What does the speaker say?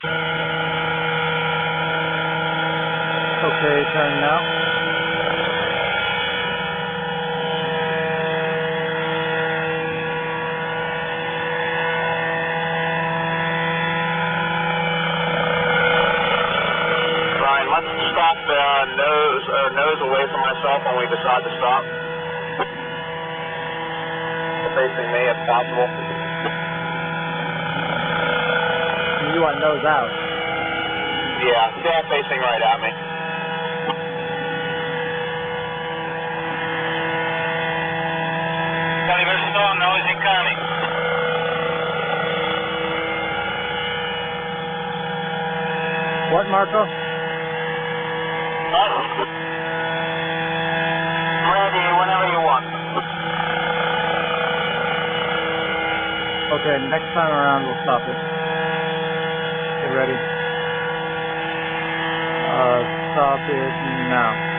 Okay, turn now. Ryan, let's stop nose away from myself when we decide to stop. Facing me if possible. You want nose out? Yeah, stand facing right at me. Stone, nose incoming. What, Marco? Ready whenever you want. Okay, next time around we'll stop it. Get ready. Stop it now.